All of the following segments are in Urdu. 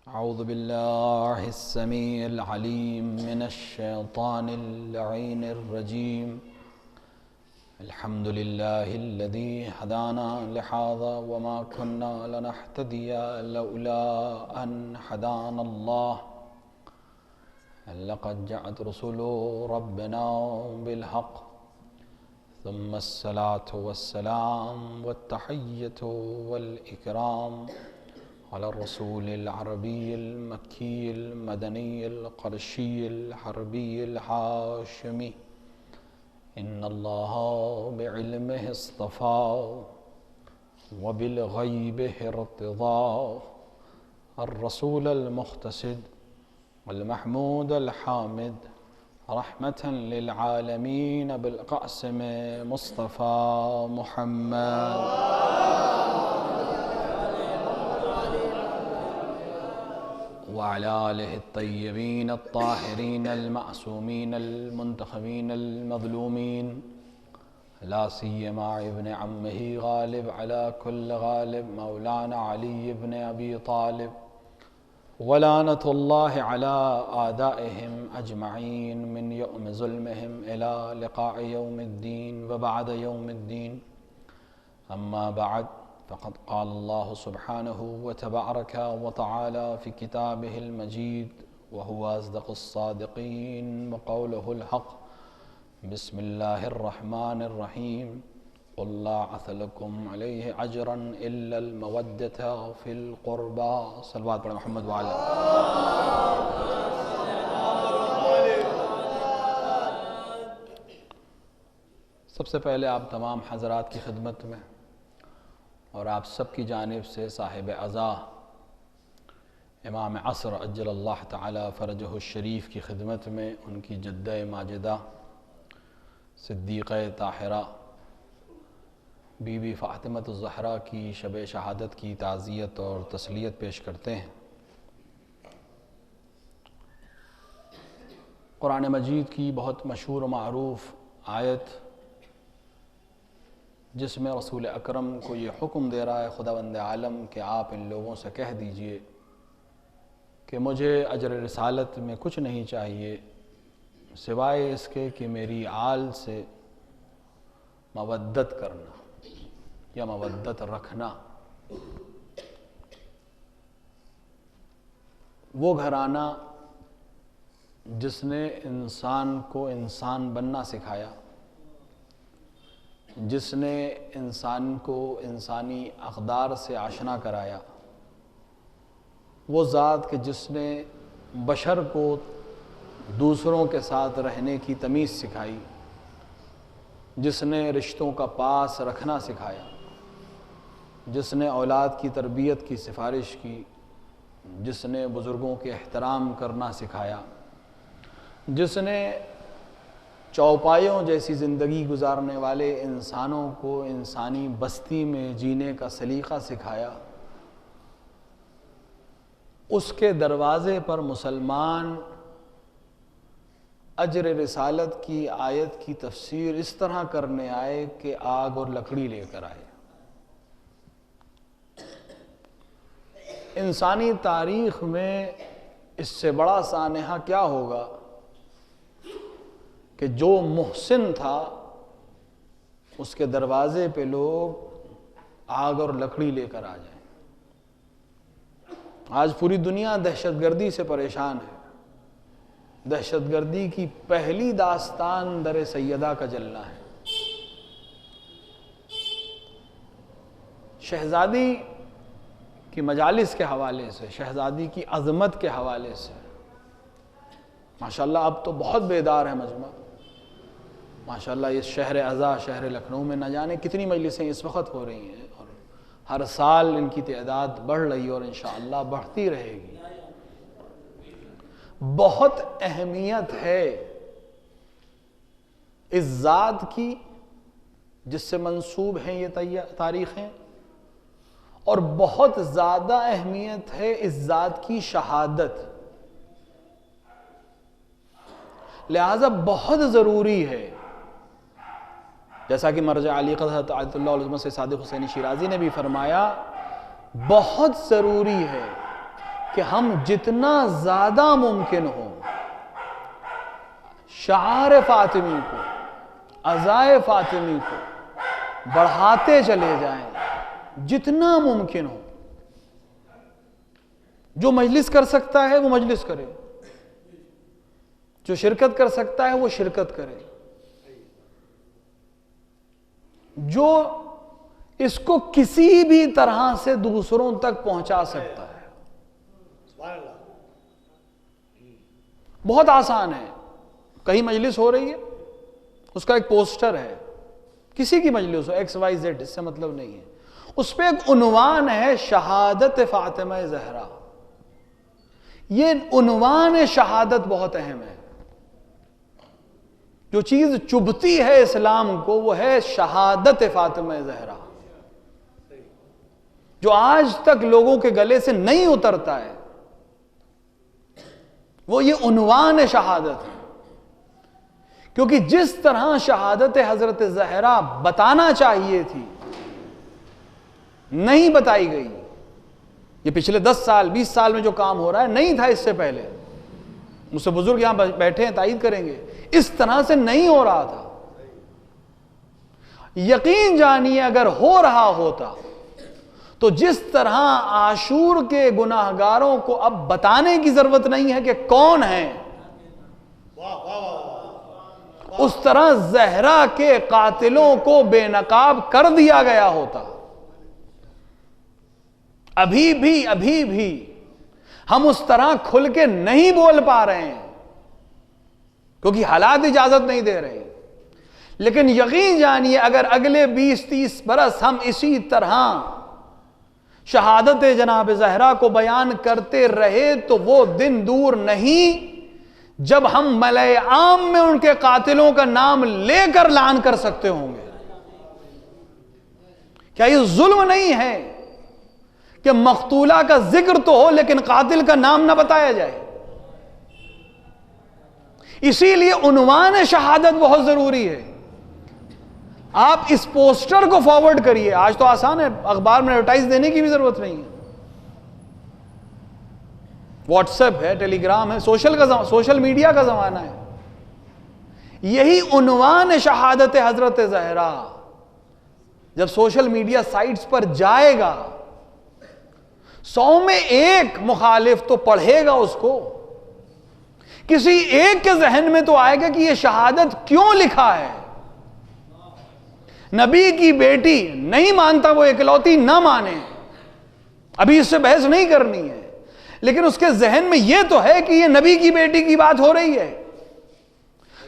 أعوذ بالله السميع العليم من الشيطان اللعين الرجيم. الحمد لله الذي هدانا لهذا وما كنا لنهتدي لولا أن هدانا الله. لقد جاءت رسل ربنا بالحق، ثم الصلاة والسلام والتحية والإكرام على الرسول العربي المكي المدني القرشي الحربي الهاشمي. إن الله بعلمه اصطفى وبالغيبه ارتضى الرسول المختصد والمحمود الحامد رحمة للعالمين بالقاسم مصطفى محمد. وعلى آله الطيبين الطاهرين المعصومين المنتخبين المظلومين، لا سيما ابن عمه غالب على كل غالب مولانا علي بن أبي طالب، ولعنة الله على أعدائهم أجمعين من يوم ظلمهم إلى لقاء يوم الدين وبعد يوم الدين. أما بعد، فقد قال الله سبحانه وتبارك وتعالى في كتابه المجيد وهو أصدق الصادقين وقوله الحق. بسم الله الرحمن الرحيم. قل لا أسألكم عليه أجرا إلا المودة في القربى. صلوات پر محمد وعلى. سب سے پہلے آپ تمام حضرات کی خدمت میں اور آپ سب کی جانب سے صاحب عزا امام عصر عجل اللہ تعالی فرجہ الشریف کی خدمت میں ان کی جدہ ماجدہ صدیقہ طاہرہ بی بی فاطمۃ الزہرا کی شب شہادت کی تعزیت اور تسلیت پیش کرتے ہیں۔ قرآن مجید کی بہت مشہور و معروف آیت جس میں رسول اکرم کو یہ حکم دے رہا ہے خداوند عالم کہ آپ ان لوگوں سے کہہ دیجئے کہ مجھے اجر رسالت میں کچھ نہیں چاہیے سوائے اس کے کہ میری آل سے مودت کرنا یا مودت رکھنا۔ وہ گھرانہ جس نے انسان کو انسان بننا سکھایا، جس نے انسان کو انسانی اقدار سے آشنا کرایا، وہ ذات کہ جس نے بشر کو دوسروں کے ساتھ رہنے کی تمیز سکھائی، جس نے رشتوں کا پاس رکھنا سکھایا، جس نے اولاد کی تربیت کی سفارش کی، جس نے بزرگوں کے احترام کرنا سکھایا، جس نے چوپایوں جیسی زندگی گزارنے والے انسانوں کو انسانی بستی میں جینے کا سلیقہ سکھایا، اس کے دروازے پر مسلمان اجر رسالت کی آیت کی تفسیر اس طرح کرنے آئے کہ آگ اور لکڑی لے کر آئے۔ انسانی تاریخ میں اس سے بڑا سانحہ کیا ہوگا کہ جو محسن تھا اس کے دروازے پہ لوگ آگ اور لکڑی لے کر آ جائیں۔ آج پوری دنیا دہشت گردی سے پریشان ہے۔ دہشت گردی کی پہلی داستان در سیدہ کا جلنا ہے۔ شہزادی کی مجالس کے حوالے سے، شہزادی کی عظمت کے حوالے سے ماشاءاللہ اب تو بہت بیدار ہے مجمع۔ ماشاءاللہ اس شہر عزا، شہر لکھنؤ میں نہ جانے کتنی مجلسیں اس وقت ہو رہی ہیں، اور ہر سال ان کی تعداد بڑھ رہی اور انشاءاللہ بڑھتی رہے گی۔ بہت اہمیت ہے اس ذات کی جس سے منسوب ہیں یہ تاریخیں، اور بہت زیادہ اہمیت ہے اس ذات کی شہادت۔ لہذا بہت ضروری ہے، جیسا کہ مرجع علی قدر آیت اللہ علیہ سے صادق حسینی شیرازی نے بھی فرمایا، بہت ضروری ہے کہ ہم جتنا زیادہ ممکن ہو شعار فاطمی کو، عزائے فاطمی کو بڑھاتے چلے جائیں، جتنا ممکن ہو۔ جو مجلس کر سکتا ہے وہ مجلس کرے، جو شرکت کر سکتا ہے وہ شرکت کرے، جو اس کو کسی بھی طرح سے دوسروں تک پہنچا سکتا ہے۔ بہت آسان ہے، کہیں مجلس ہو رہی ہے، اس کا ایک پوسٹر ہے، کسی کی مجلس ہو، ایکس وائی زیڈ، اس سے مطلب نہیں ہے، اس پہ ایک عنوان ہے شہادت فاطمہ زہرا۔ یہ عنوان شہادت بہت اہم ہے۔ جو چیز چبھتی ہے اسلام کو وہ ہے شہادت فاطمہ زہرا، جو آج تک لوگوں کے گلے سے نہیں اترتا ہے، وہ یہ عنوان شہادت ہے۔ کیونکہ جس طرح شہادت حضرت زہرا بتانا چاہیے تھی نہیں بتائی گئی، یہ پچھلے 10 سال 20 سال میں جو کام ہو رہا ہے نہیں تھا اس سے پہلے، مجھ سے بزرگ یہاں بیٹھے ہیں تائید کریں گے، اس طرح سے نہیں ہو رہا تھا۔ یقین جانیے اگر ہو رہا ہوتا تو جس طرح عاشور کے گناہگاروں کو اب بتانے کی ضرورت نہیں ہے کہ کون ہیں، اس طرح زہرا کے قاتلوں کو بے نقاب کر دیا گیا ہوتا۔ ابھی بھی ہم اس طرح کھل کے نہیں بول پا رہے ہیں کیونکہ حالات اجازت نہیں دے رہے، لیکن یقین جانیے اگر اگلے 20-30 برس ہم اسی طرح شہادت جناب زہرا کو بیان کرتے رہے تو وہ دن دور نہیں جب ہم ملأ عام میں ان کے قاتلوں کا نام لے کر لعن کر سکتے ہوں گے۔ کیا یہ ظلم نہیں ہے کہ مقتولہ کا ذکر تو ہو لیکن قاتل کا نام نہ بتایا جائے؟ اسی لیے عنوان شہادت بہت ضروری ہے۔ آپ اس پوسٹر کو فارورڈ کریے، آج تو آسان ہے، اخبار میں ایڈورٹائز دینے کی بھی ضرورت نہیں ہے، واٹس ایپ ہے، ٹیلی گرام ہے، سوشل میڈیا کا زمانہ ہے۔ یہی عنوان شہادت حضرت زہرا جب سوشل میڈیا سائٹس پر جائے گا، 100 میں 1 مخالف تو پڑھے گا اس کو، کسی ایک کے ذہن میں تو آئے گا کہ یہ شہادت کیوں لکھا ہے۔ نبی کی بیٹی نہیں مانتا وہ اکلوتی نہ مانے، ابھی اس سے بحث نہیں کرنی ہے، لیکن اس کے ذہن میں یہ تو ہے کہ یہ نبی کی بیٹی کی بات ہو رہی ہے،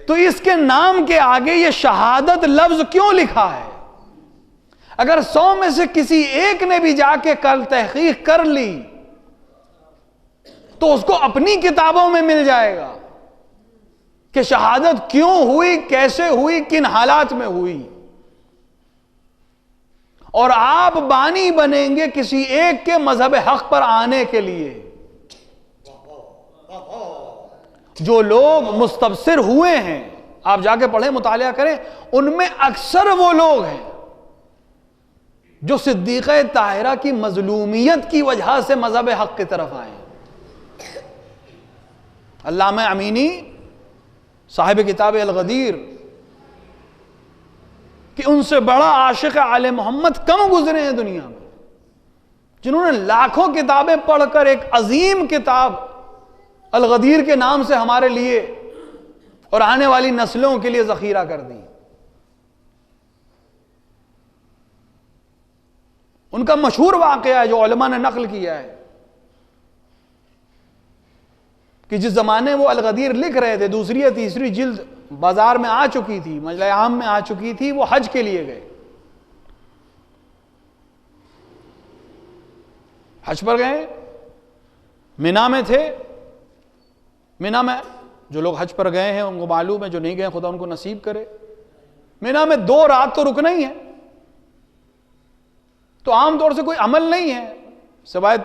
تو اس کے نام کے آگے یہ شہادت لفظ کیوں لکھا ہے؟ اگر 100 میں سے کسی ایک نے بھی جا کے کل تحقیق کر لی تو اس کو اپنی کتابوں میں مل جائے گا کہ شہادت کیوں ہوئی، کیسے ہوئی، کن حالات میں ہوئی، اور آپ بانی بنیں گے کسی ایک کے مذہب حق پر آنے کے لیے۔ جو لوگ مستبصر ہوئے ہیں، آپ جا کے پڑھیں، مطالعہ کریں، ان میں اکثر وہ لوگ ہیں جو صدیقہ طاہرہ کی مظلومیت کی وجہ سے مذہب حق کی طرف آئے ہیں۔ علامہ امینی صاحب کتاب الغدیر کہ ان سے بڑا عاشق آل محمد کم گزرے ہیں دنیا میں، جنہوں نے لاکھوں کتابیں پڑھ کر ایک عظیم کتاب الغدیر کے نام سے ہمارے لیے اور آنے والی نسلوں کے لیے ذخیرہ کر دی۔ ان کا مشہور واقعہ ہے جو علماء نے نقل کیا ہے کہ جس زمانے وہ الغدیر لکھ رہے تھے، دوسری یا تیسری جلد بازار میں آ چکی تھی، مجلس عام میں آ چکی تھی، وہ حج کے لیے گئے، حج پر گئے، مینا میں تھے۔ مینا میں جو لوگ حج پر گئے ہیں ان کو معلوم ہے، جو نہیں گئے خدا ان کو نصیب کرے، مینا میں 2 رات تو رکنا ہی ہے، تو عام طور سے کوئی عمل نہیں ہے سوائے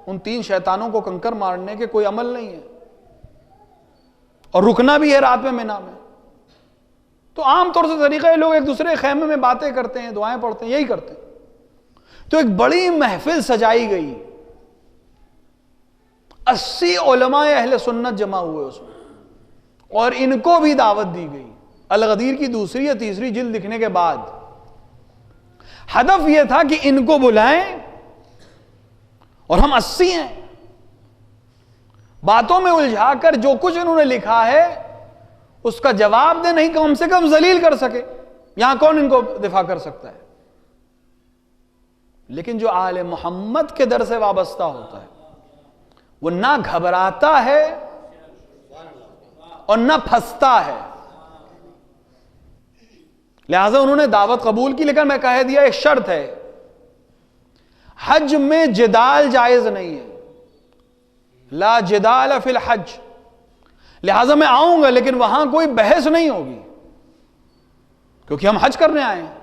ان 3 شیطانوں کو کنکر مارنے کے، کوئی عمل نہیں ہے، اور رکنا بھی ہے رات میں مینا میں۔ تو عام طور سے طریقہ ہے لوگ ایک دوسرے خیمے میں باتیں کرتے ہیں، دعائیں پڑھتے ہیں، یہی کرتے ہیں۔ تو ایک بڑی محفل سجائی گئی، 80 علماء اہل سنت جمع ہوئے اس میں، اور ان کو بھی دعوت دی گئی۔ الغدیر کی دوسری یا تیسری جلد لکھنے کے بعد ہدف یہ تھا کہ ان کو بلائیں، اور ہم 80 ہیں، باتوں میں الجھا کر جو کچھ انہوں نے لکھا ہے اس کا جواب دے، نہیں کم سے کم ذلیل کر سکے۔ یہاں کون ان کو دفاع کر سکتا ہے؟ لیکن جو آل محمد کے در سے وابستہ ہوتا ہے وہ نہ گھبراتا ہے اور نہ پھنستا ہے۔ لہذا انہوں نے دعوت قبول کی، لیکن میں کہہ دیا ایک شرط ہے، حج میں جدال جائز نہیں ہے، لا جدال فی الحج۔ لہذا میں آؤں گا لیکن وہاں کوئی بحث نہیں ہوگی، کیونکہ ہم حج کرنے آئے ہیں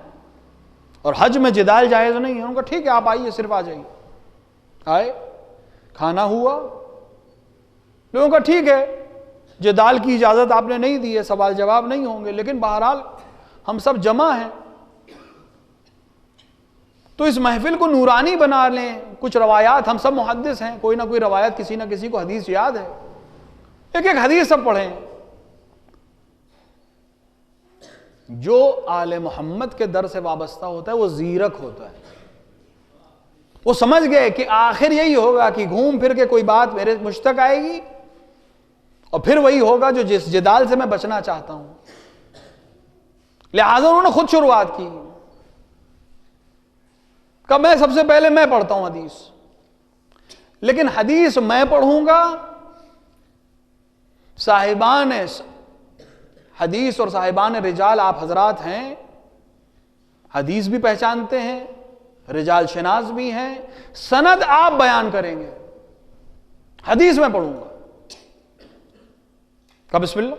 اور حج میں جدال جائز نہیں ہے۔ انہوں نے کہا ٹھیک ہے آپ آئیے، صرف آ جائیے۔ آئے، کھانا ہوا، لوگوں کا ٹھیک ہے جدال کی اجازت آپ نے نہیں دی ہے، سوال جواب نہیں ہوں گے، لیکن بہرحال ہم سب جمع ہیں تو اس محفل کو نورانی بنا لیں۔ کچھ روایات، ہم سب محدث ہیں، کوئی نہ کوئی روایت کسی نہ کسی کو حدیث یاد ہے، ایک ایک حدیث سب پڑھیں۔ جو آل محمد کے در سے وابستہ ہوتا ہے وہ زیرک ہوتا ہے، وہ سمجھ گئے کہ آخر یہی ہوگا کہ گھوم پھر کے کوئی بات میرے مجھ تک آئے گی اور پھر وہی ہوگا جو جس جدال سے میں بچنا چاہتا ہوں۔ لہذا انہوں نے خود شروعات کی، کہ میں سب سے پہلے میں پڑھتا ہوں حدیث، لیکن حدیث میں پڑھوں گا، صاحبان حدیث اور صاحبان رجال آپ حضرات ہیں، حدیث بھی پہچانتے ہیں، رجال شناس بھی ہیں، سند آپ بیان کریں گے، حدیث میں پڑھوں گا۔ کہا بسم اللہ،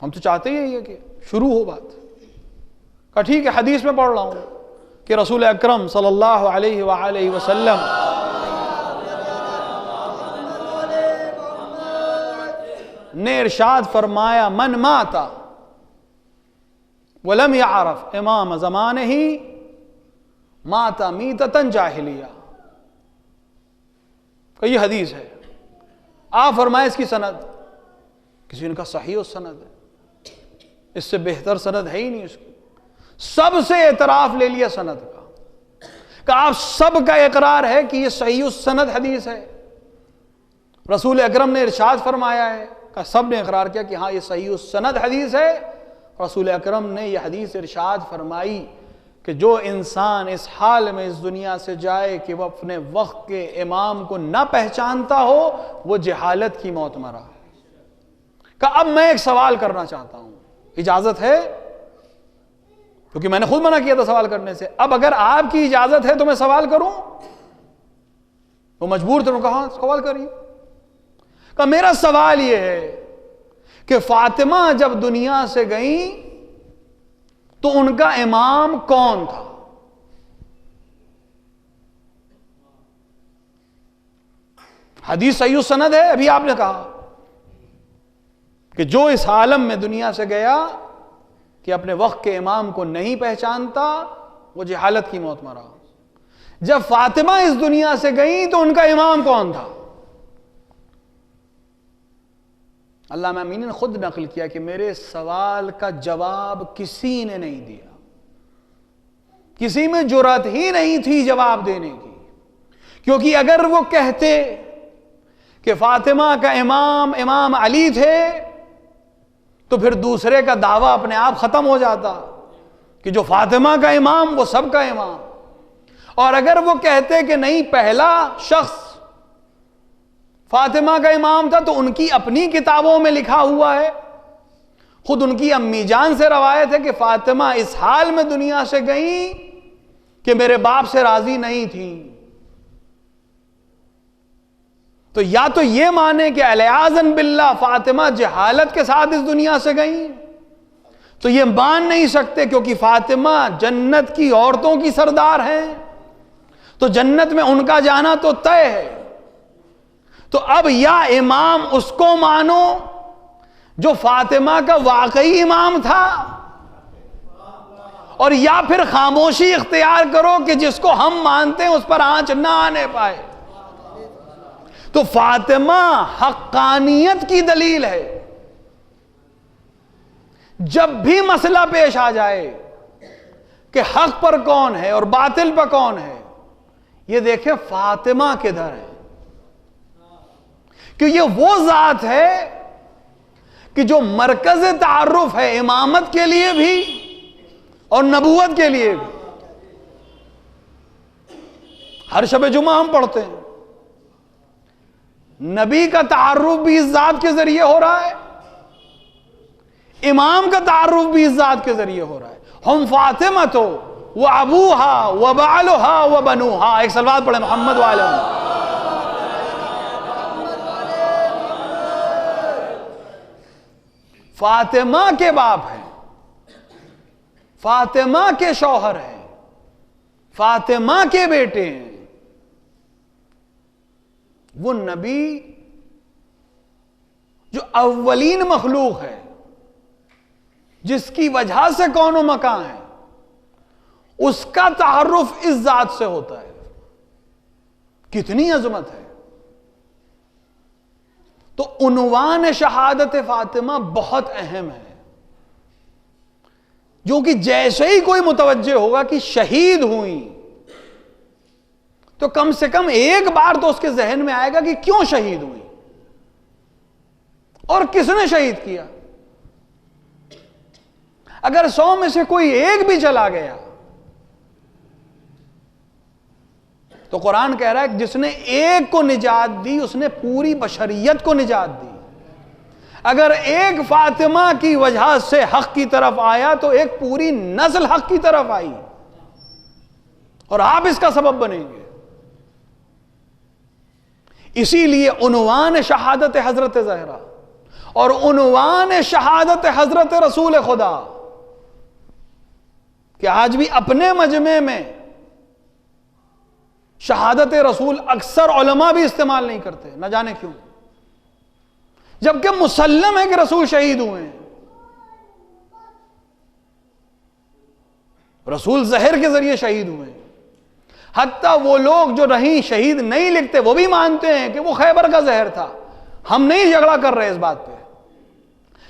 ہم تو چاہتے ہی ہے کہ شروع ہو بات۔ کہا ٹھیک ہے حدیث میں پڑھ رہا ہوں کہ رسول اکرم صلی اللہ علیہ وآلہ وسلم نے ارشاد فرمایا، من مات ولم يعرف امام زمانہ مات میتۃ جاہلیہ۔ کہ یہ حدیث ہے، آپ فرمائے اس کی سند، کسی نے کہا صحیح اس سند ہے، اس سے بہتر سند ہے ہی نہیں اس کی۔ سب سے اعتراف لے لیا سند کا، کہ آپ سب کا اقرار ہے کہ یہ صحیح السند حدیث ہے، رسول اکرم نے ارشاد فرمایا ہے، کہ سب نے اقرار کیا کہ ہاں یہ صحیح السند حدیث ہے۔ رسول اکرم نے یہ حدیث ارشاد فرمائی کہ جو انسان اس حال میں اس دنیا سے جائے کہ وہ اپنے وقت کے امام کو نہ پہچانتا ہو، وہ جہالت کی موت مرا۔ کہ اب میں ایک سوال کرنا چاہتا ہوں، اجازت ہے؟ کیونکہ میں نے خود منع کیا تھا سوال کرنے سے، اب اگر آپ کی اجازت ہے تو میں سوال کروں؟ وہ مجبور تھے، کہا سوال کریے۔ کہ میرا سوال یہ ہے کہ فاطمہ جب دنیا سے گئیں تو ان کا امام کون تھا؟ حدیث صحیح السند ہے، ابھی آپ نے کہا کہ جو اس عالم میں دنیا سے گیا کہ اپنے وقت کے امام کو نہیں پہچانتا، وہ جہالت کی موت مرا۔ جب فاطمہ اس دنیا سے گئیں تو ان کا امام کون تھا؟ علامہ امینی نے خود نقل کیا کہ میرے سوال کا جواب کسی نے نہیں دیا، کسی میں جرأت ہی نہیں تھی جواب دینے کی، کیونکہ اگر وہ کہتے کہ فاطمہ کا امام علی تھے تو پھر دوسرے کا دعویٰ اپنے آپ ختم ہو جاتا کہ جو فاطمہ کا امام وہ سب کا امام۔ اور اگر وہ کہتے کہ نہیں پہلا شخص فاطمہ کا امام تھا تو ان کی اپنی کتابوں میں لکھا ہوا ہے، خود ان کی امی جان سے روایت ہے کہ فاطمہ اس حال میں دنیا سے گئیں کہ میرے باپ سے راضی نہیں تھیں۔ تو یا تو یہ مانے کہ علیاذن باللہ فاطمہ جہالت کے ساتھ اس دنیا سے گئیں، تو یہ مان نہیں سکتے کیونکہ فاطمہ جنت کی عورتوں کی سردار ہیں، تو جنت میں ان کا جانا تو طے ہے۔ تو اب یا امام اس کو مانو جو فاطمہ کا واقعی امام تھا، اور یا پھر خاموشی اختیار کرو کہ جس کو ہم مانتے ہیں اس پر آنچ نہ آنے پائے۔ تو تو فاطمہ حقانیت کی دلیل ہے. جب بھی مسئلہ پیش آ جائے کہ حق پر کون ہے اور باطل پر کون ہے، یہ دیکھیں فاطمہ کدھر ہے. کہ یہ وہ ذات ہے کہ جو مرکز تعارف ہے امامت کے لیے بھی اور نبوت کے لیے بھی. ہر شب جمعہ ہم پڑھتے ہیں، نبی کا تعارف بھی اس ذات کے ذریعے ہو رہا ہے، امام کا تعارف بھی اس ذات کے ذریعے ہو رہا ہے. ہم فاطمہ تو وہ ابوہا و بعلہا و بنوہا. ایک صلوات پڑھیں محمد وعلیہ. فاطمہ کے باپ ہیں، فاطمہ کے شوہر ہیں، فاطمہ کے بیٹے ہیں. وہ نبی جو اولین مخلوق ہے، جس کی وجہ سے کون و مکان ہے، اس کا تعارف اس ذات سے ہوتا ہے. کتنی عظمت ہے. تو عنوان شہادت فاطمہ بہت اہم ہے، جو کہ جیسے ہی کوئی متوجہ ہوگا کہ شہید ہوئی تو کم سے کم ایک بار تو اس کے ذہن میں آئے گا کہ کیوں شہید ہوئی اور کس نے شہید کیا. اگر 100 میں سے کوئی ایک بھی چلا گیا تو قرآن کہہ رہا ہے کہ جس نے ایک کو نجات دی اس نے پوری بشریت کو نجات دی. اگر ایک فاطمہ کی وجہ سے حق کی طرف آیا تو ایک پوری نسل حق کی طرف آئی اور آپ اس کا سبب بنیں گے. اسی لیے عنوان شہادت حضرت زہرا اور عنوان شہادت حضرت رسول خدا کہ آج بھی اپنے مجمع میں شہادت رسول اکثر علماء بھی استعمال نہیں کرتے، نہ جانے کیوں، جبکہ مسلم ہے کہ رسول شہید ہوئے ہیں. رسول زہر کے ذریعے شہید ہوئے ہیں. حتیٰ وہ لوگ جو رہیں شہید نہیں لکھتے وہ بھی مانتے ہیں کہ وہ خیبر کا زہر تھا. ہم نہیں جھگڑا کر رہے اس بات پہ،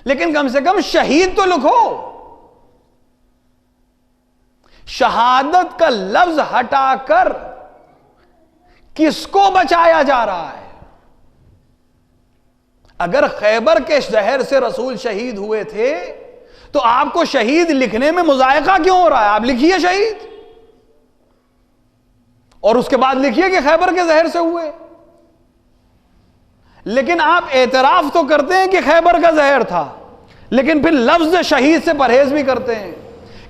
لیکن کم سے کم شہید تو لکھو. شہادت کا لفظ ہٹا کر کس کو بچایا جا رہا ہے؟ اگر خیبر کے زہر سے رسول شہید ہوئے تھے تو آپ کو شہید لکھنے میں مضائقہ کیوں ہو رہا ہے؟ آپ لکھیے شہید اور اس کے بعد لکھیے کہ خیبر کے زہر سے ہوئے. لیکن آپ اعتراف تو کرتے ہیں کہ خیبر کا زہر تھا، لیکن پھر لفظ شہید سے پرہیز بھی کرتے ہیں.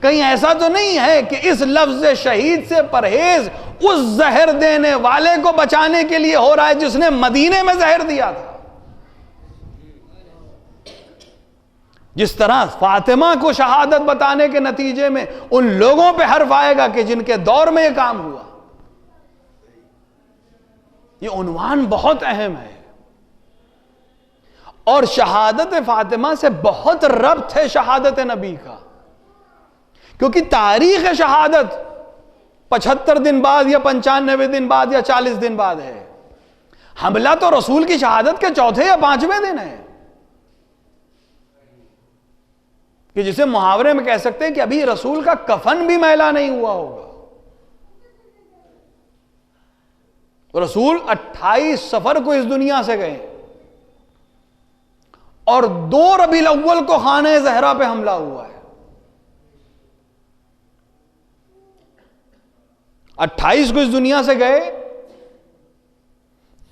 کہیں ایسا تو نہیں ہے کہ اس لفظ شہید سے پرہیز اس زہر دینے والے کو بچانے کے لیے ہو رہا ہے جس نے مدینے میں زہر دیا تھا؟ جس طرح فاطمہ کو شہادت بتانے کے نتیجے میں ان لوگوں پہ حرف آئے گا کہ جن کے دور میں یہ کام ہوا. یہ عنوان بہت اہم ہے اور شہادت فاطمہ سے بہت ربط ہے شہادت نبی کا، کیونکہ تاریخ شہادت 75 دن بعد یا 95 دن بعد یا 40 دن بعد ہے. حملہ تو رسول کی شہادت کے چوتھے یا 5ویں دن ہے، کہ جسے محاورے میں کہہ سکتے ہیں کہ ابھی رسول کا کفن بھی میلا نہیں ہوا ہوگا. رسول 28 صفر کو اس دنیا سے گئے اور 2 ربیع الاول کو خانہ زہرا پہ حملہ ہوا ہے. 28 کو اس دنیا سے گئے،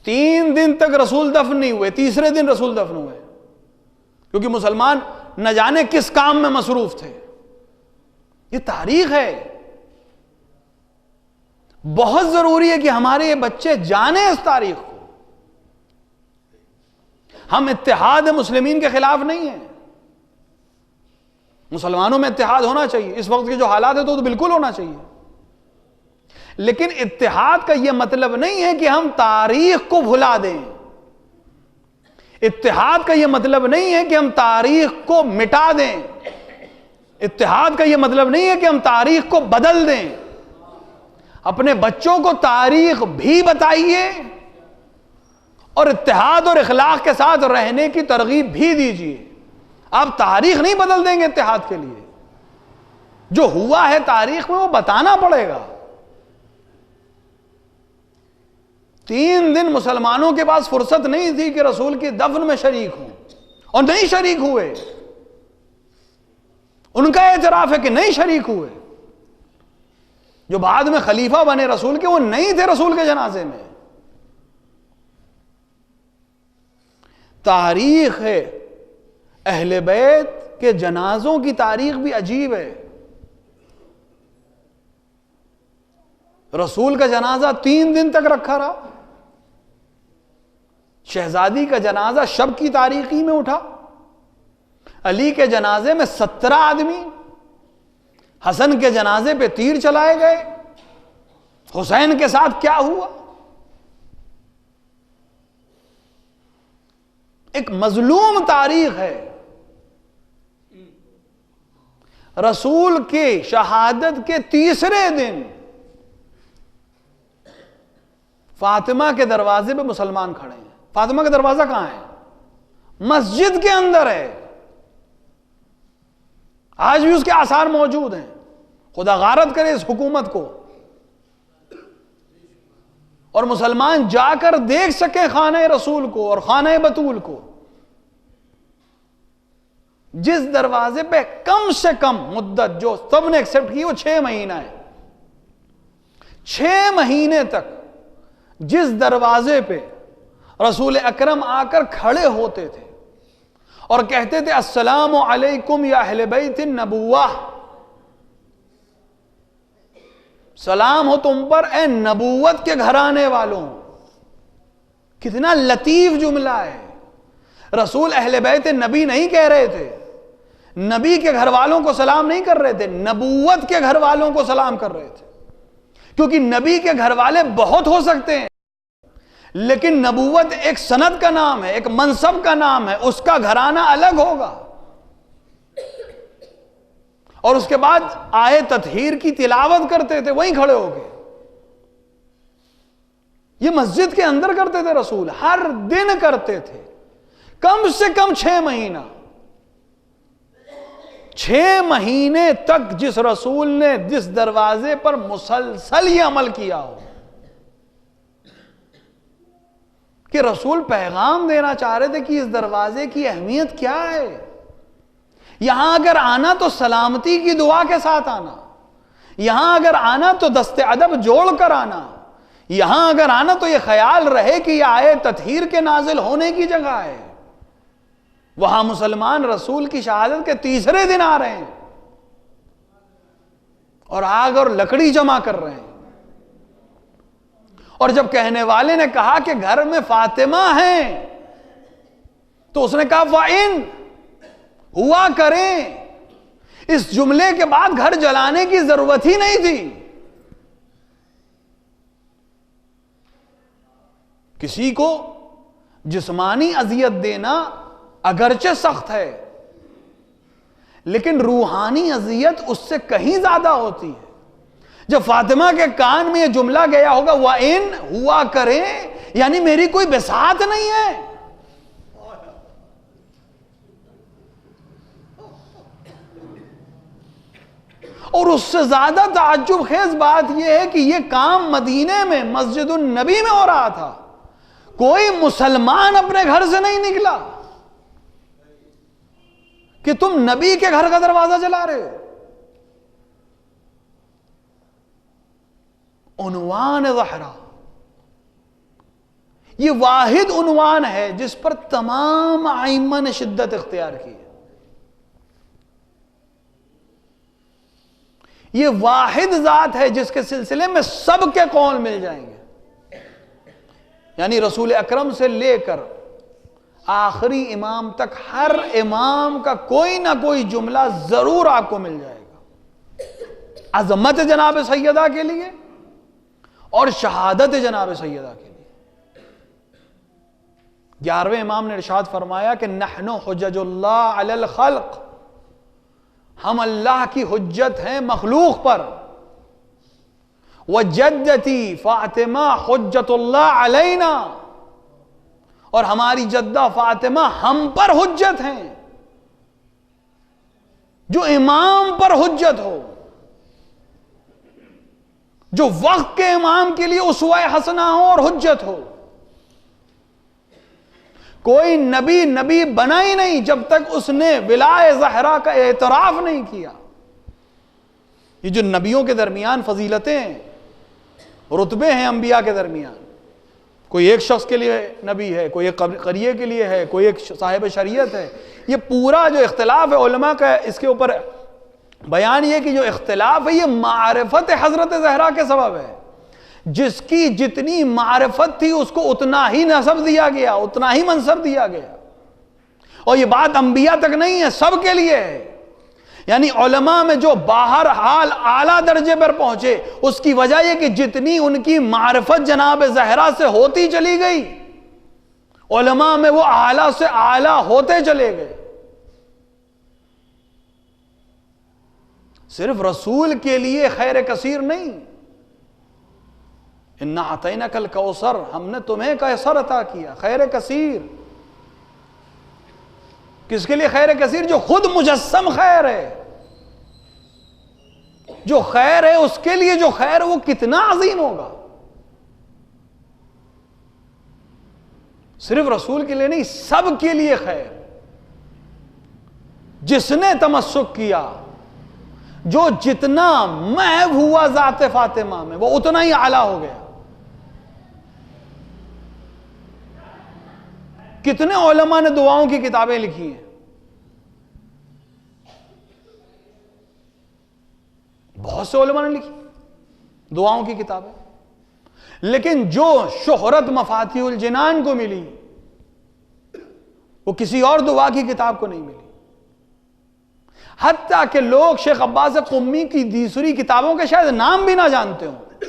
3 دن تک رسول دفن نہیں ہوئے، تیسرے دن رسول دفن ہوئے، کیونکہ مسلمان نہ جانے کس کام میں مصروف تھے. یہ تاریخ ہے. بہت ضروری ہے کہ ہمارے یہ بچے جانیں اس تاریخ کو. ہم اتحاد مسلمین کے خلاف نہیں ہیں، مسلمانوں میں اتحاد ہونا چاہیے. اس وقت کے جو حالات ہیں تو بالکل ہونا چاہیے، لیکن اتحاد کا یہ مطلب نہیں ہے کہ ہم تاریخ کو بھلا دیں. اتحاد کا یہ مطلب نہیں ہے کہ ہم تاریخ کو مٹا دیں. اتحاد کا یہ مطلب نہیں ہے کہ ہم تاریخ کو بدل دیں. اپنے بچوں کو تاریخ بھی بتائیے اور اتحاد اور اخلاق کے ساتھ رہنے کی ترغیب بھی دیجیے. آپ تاریخ نہیں بدل دیں گے اتحاد کے لیے. جو ہوا ہے تاریخ میں وہ بتانا پڑے گا. 3 دن مسلمانوں کے پاس فرصت نہیں تھی کہ رسول کی دفن میں شریک ہوں، اور نہیں شریک ہوئے. ان کا اعتراف ہے کہ نہیں شریک ہوئے. جو بعد میں خلیفہ بنے رسول کے وہ نہیں تھے رسول کے جنازے میں. تاریخ ہے اہل بیت کے جنازوں کی تاریخ بھی عجیب ہے. رسول کا جنازہ 3 دن تک رکھا رہا. شہزادی کا جنازہ شب کی تاریخی میں اٹھا. علی کے جنازے میں 17 آدمی. حسن کے جنازے پہ تیر چلائے گئے. حسین کے ساتھ کیا ہوا؟ ایک مظلوم تاریخ ہے. رسول کی شہادت کے 3رے دن فاطمہ کے دروازے پہ مسلمان کھڑے ہیں. فاطمہ کا دروازہ کہاں ہے؟ مسجد کے اندر ہے. آج بھی اس کے آثار موجود ہیں. خدا غارت کرے اس حکومت کو اور مسلمان جا کر دیکھ سکے خانہ رسول کو اور خانہ بطول کو. جس دروازے پہ کم سے کم مدت جو سب نے ایکسپٹ کی وہ 6 مہینہ ہے. 6 مہینے تک جس دروازے پہ رسول اکرم آ کر کھڑے ہوتے تھے اور کہتے تھے السلام علیکم یا اہل بیت النبوہ، سلام ہو تم پر اے نبوت کے گھرانے والوں. کتنا لطیف جملہ ہے. رسول اہل بیت نبی نہیں کہہ رہے تھے. نبی کے گھر والوں کو سلام نہیں کر رہے تھے، نبوت کے گھر والوں کو سلام کر رہے تھے. کیونکہ نبی کے گھر والے بہت ہو سکتے ہیں، لیکن نبوت ایک سند کا نام ہے، ایک منصب کا نام ہے. اس کا گھرانہ الگ ہوگا. اور اس کے بعد آئے تطہیر کی تلاوت کرتے تھے وہیں کھڑے ہو گئے. یہ مسجد کے اندر کرتے تھے رسول، ہر دن کرتے تھے. کم سے کم 6 مہینہ. 6 مہینے تک جس رسول نے جس دروازے پر مسلسل یہ عمل کیا ہو کہ رسول پیغام دینا چاہ رہے تھے کہ اس دروازے کی اہمیت کیا ہے. یہاں اگر آنا تو سلامتی کی دعا کے ساتھ آنا. یہاں اگر آنا تو دست ادب جوڑ کر آنا. یہاں اگر آنا تو یہ خیال رہے کہ یہ آئے تطہیر کے نازل ہونے کی جگہ ہے. وہاں مسلمان رسول کی شہادت کے 3رے دن آ رہے ہیں اور آگ اور لکڑی جمع کر رہے ہیں. اور جب کہنے والے نے کہا کہ گھر میں فاطمہ ہیں تو اس نے کہا فَإِن ہوا کریں. اس جملے کے بعد گھر جلانے کی ضرورت ہی نہیں تھی. کسی کو جسمانی اذیت دینا اگرچہ سخت ہے لیکن روحانی اذیت اس سے کہیں زیادہ ہوتی ہے. جب فاطمہ کے کان میں یہ جملہ گیا ہوگا وَإِن ہوا کریں، یعنی میری کوئی بساط نہیں ہے. اور اس سے زیادہ تعجب خیز بات یہ ہے کہ یہ کام مدینے میں مسجد النبی میں ہو رہا تھا. کوئی مسلمان اپنے گھر سے نہیں نکلا کہ تم نبی کے گھر کا دروازہ جلا رہے ہو. عنوان ظہرا یہ واحد عنوان ہے جس پر تمام ائمہ نے شدت اختیار کی ہے. یہ واحد ذات ہے جس کے سلسلے میں سب کے قول مل جائیں گے. یعنی رسول اکرم سے لے کر آخری امام تک ہر امام کا کوئی نہ کوئی جملہ ضرور آپ کو مل جائے گا. عظمت جناب سیدہ کے لیے اور شہادت جناب سیدہ کے لیے. 11ویں امام نے ارشاد فرمایا کہ نحن حجج اللہ علی الخلق، ہم اللہ کی حجت ہیں مخلوق پر. وجدتی فاطمہ حجت اللہ علینا، اور ہماری جدہ فاطمہ ہم پر حجت ہیں، جو امام پر حجت ہو، جو وقت کے امام کے لیے اسوہ حسنہ ہو اور حجت ہو۔ کوئی نبی بنا ہی نہیں جب تک اس نے ولایہ زہرا کا اعتراف نہیں کیا۔ یہ جو نبیوں کے درمیان فضیلتیں ہیں، رتبے ہیں انبیاء کے درمیان، کوئی ایک شخص کے لیے نبی ہے، کوئی ایک قریے کے لیے ہے، کوئی ایک صاحب شریعت ہے، یہ پورا جو اختلاف ہے علماء کا اس کے اوپر بیان یہ کہ جو اختلاف ہے یہ معرفت حضرت زہرا کے سبب ہے۔ جس کی جتنی معرفت تھی اس کو اتنا ہی نسب دیا گیا، اتنا ہی منصب دیا گیا، اور یہ بات انبیاء تک نہیں ہے، سب کے لیے ہے۔ یعنی علماء میں جو باہر حال اعلیٰ درجے پر پہنچے اس کی وجہ یہ کہ جتنی ان کی معرفت جناب زہرا سے ہوتی چلی گئی، علماء میں وہ اعلیٰ سے اعلیٰ ہوتے چلے گئے۔ صرف رسول کے لیے خیر کثیر نہیں، اِنَّا أَعْطَيْنَاكَ الْكَوْثَرَ، ہم نے تمہیں کوثر عطا کیا، خیر کثیر۔ کس کے لیے خیر کثیر؟ جو خود مجسم خیر ہے، جو خیر ہے اس کے لیے جو خیر وہ کتنا عظیم ہوگا۔ صرف رسول کے لیے نہیں، سب کے لیے خیر۔ جس نے تمسک کیا، جو جتنا محو ہوا ذات فاطمہ میں وہ اتنا ہی اعلیٰ ہو گیا۔ کتنے علماء نے دعاؤں کی کتابیں لکھی ہیں، بہت سے علماء نے لکھی دعاؤں کی کتابیں، لیکن جو شہرت مفاتیح الجنان کو ملی وہ کسی اور دعا کی کتاب کو نہیں ملی۔ حتیٰ کہ لوگ شیخ عباس قمی کی دوسری کتابوں کے شاید نام بھی نہ جانتے ہوں،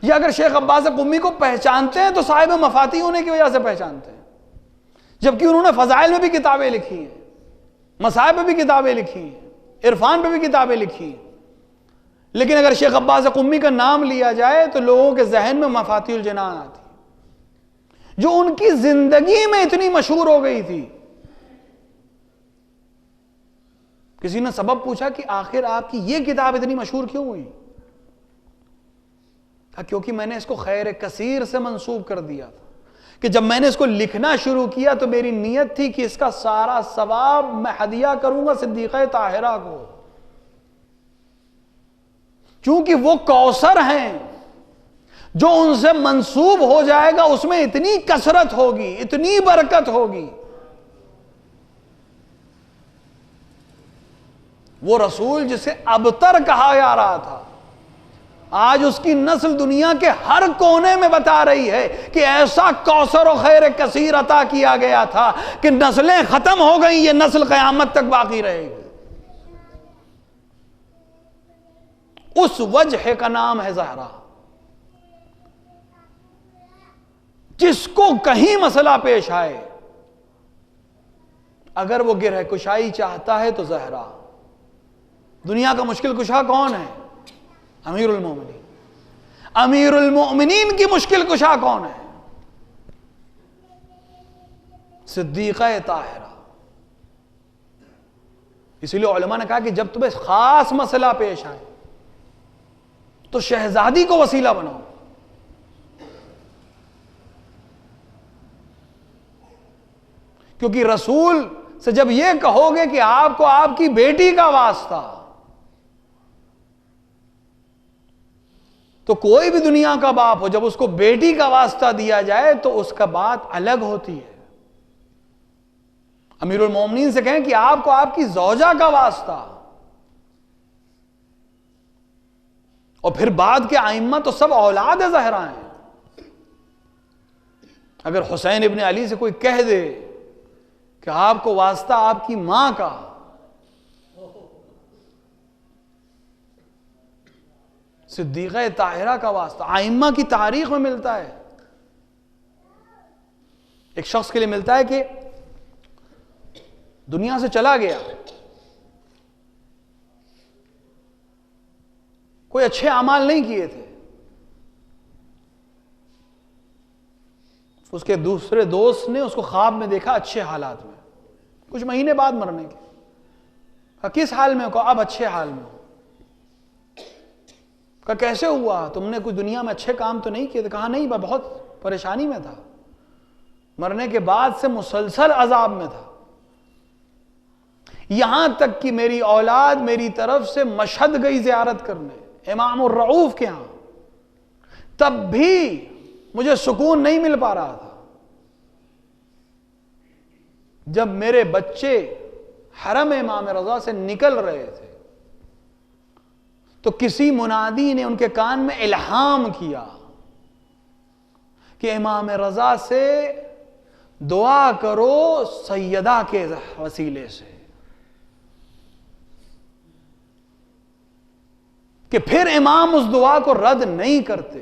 یا اگر شیخ عباس قمی کو پہچانتے ہیں تو صاحب مفاتیح ہونے کی وجہ سے پہچانتے ہیں، جبکہ انہوں نے فضائل میں بھی کتابیں لکھی ہیں، مصائب میں بھی کتابیں لکھی ہیں، عرفان پہ بھی کتابیں لکھی ہیں، لیکن اگر شیخ عباس قمی کا نام لیا جائے تو لوگوں کے ذہن میں مفاتیح الجنان آتی، جو ان کی زندگی میں اتنی مشہور ہو گئی تھی۔ کسی نے سبب پوچھا کہ آخر آپ کی یہ کتاب اتنی مشہور کیوں ہوئی؟ کہا کیونکہ میں نے اس کو خیر کثیر سے منسوب کر دیا تھا، کہ جب میں نے اس کو لکھنا شروع کیا تو میری نیت تھی کہ اس کا سارا ثواب میں ہدیہ کروں گا صدیقہ طاہرہ کو، چونکہ وہ کوثر ہیں، جو ان سے منسوب ہو جائے گا اس میں اتنی کثرت ہوگی، اتنی برکت ہوگی۔ وہ رسول جسے ابتر کہا جا رہا تھا، آج اس کی نسل دنیا کے ہر کونے میں بتا رہی ہے کہ ایسا کوثر و خیر کثیر عطا کیا گیا تھا کہ نسلیں ختم ہو گئیں، یہ نسل قیامت تک باقی رہے گی۔ اس وجہ کا نام ہے زہرا۔ جس کو کہیں مسئلہ پیش آئے، اگر وہ گرہ کشائی چاہتا ہے تو زہرا۔ دنیا کا مشکل کشا کون ہے؟ امیر المومنین۔ امیر المومنین کی مشکل کشا کون ہے؟ صدیقہ طاہرہ۔ اسی لیے علماء نے کہا کہ جب تمہیں خاص مسئلہ پیش آئے تو شہزادی کو وسیلہ بناؤ۔ کیونکہ رسول سے جب یہ کہو گے کہ آپ کو آپ کی بیٹی کا واسطہ، تو کوئی بھی دنیا کا باپ ہو جب اس کو بیٹی کا واسطہ دیا جائے تو اس کا بات الگ ہوتی ہے۔ امیر المومنین سے کہیں کہ آپ کو آپ کی زوجہ کا واسطہ، اور پھر بعد کے ائمہ تو سب اولاد زہرا ہیں۔ اگر حسین ابن علی سے کوئی کہہ دے کہ آپ کو واسطہ آپ کی ماں کا، صدیقہ طاہرہ کا واسطہ، ائمہ کی تاریخ میں ملتا ہے۔ ایک شخص کے لیے ملتا ہے کہ دنیا سے چلا گیا، کوئی اچھے اعمال نہیں کیے تھے، اس کے دوسرے دوست نے اس کو خواب میں دیکھا اچھے حالات میں، کچھ مہینے بعد مرنے کے. کہا کس حال میں ہو؟ کہا اب اچھے حال میں ہو. کہا کیسے ہوا؟ تم نے کچھ دنیا میں اچھے کام تو نہیں کیے تھے؟ کہا نہیں، میں بہت پریشانی میں تھا، مرنے کے بعد سے مسلسل عذاب میں تھا، یہاں تک کہ میری اولاد میری طرف سے مشہد گئی زیارت کرنے امام الرعوف کے ہاں، تب بھی مجھے سکون نہیں مل پا رہا تھا. جب میرے بچے حرم امام رضا سے نکل رہے تھے تو کسی منادی نے ان کے کان میں الہام کیا کہ امام رضا سے دعا کرو سیدہ کے وسیلے سے، کہ پھر امام اس دعا کو رد نہیں کرتے.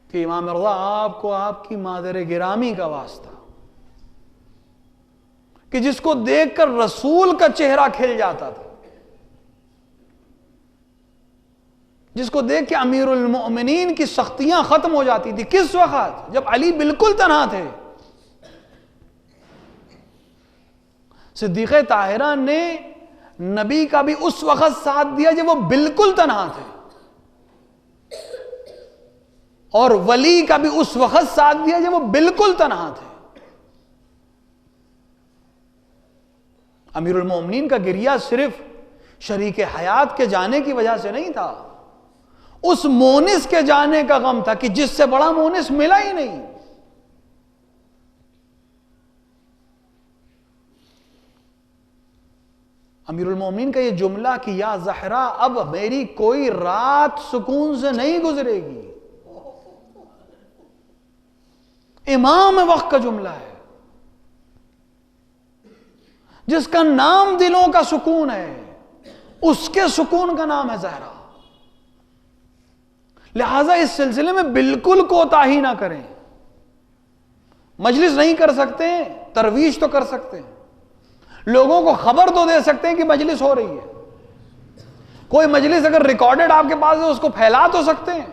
کہ امام رضا آپ کو آپ کی مادر گرامی کا واسطہ، کہ جس کو دیکھ کر رسول کا چہرہ کھل جاتا تھا، جس کو دیکھ کے امیر المؤمنین کی سختیاں ختم ہو جاتی تھی. کس وقت؟ جب علی بالکل تنہا تھے. صدیقہ طاہرہ نے نبی کا بھی اس وقت ساتھ دیا جب وہ بالکل تنہا تھے، اور ولی کا بھی اس وقت ساتھ دیا جب وہ بالکل تنہا تھے. امیر المومنین کا گریہ صرف شریک حیات کے جانے کی وجہ سے نہیں تھا، اس مونس کے جانے کا غم تھا کہ جس سے بڑا مونس ملا ہی نہیں. امیر المومنین کا یہ جملہ کہ یا زہرا اب میری کوئی رات سکون سے نہیں گزرے گی، امام وقت کا جملہ ہے، جس کا نام دلوں کا سکون ہے، اس کے سکون کا نام ہے زہرا. لہذا اس سلسلے میں بالکل کوتاہی نہ کریں. مجلس نہیں کر سکتے، ترویج تو کر سکتے ہیں، لوگوں کو خبر تو دے سکتے ہیں کہ مجلس ہو رہی ہے. کوئی مجلس اگر ریکارڈڈ آپ کے پاس ہے اس کو پھیلا تو سکتے ہیں،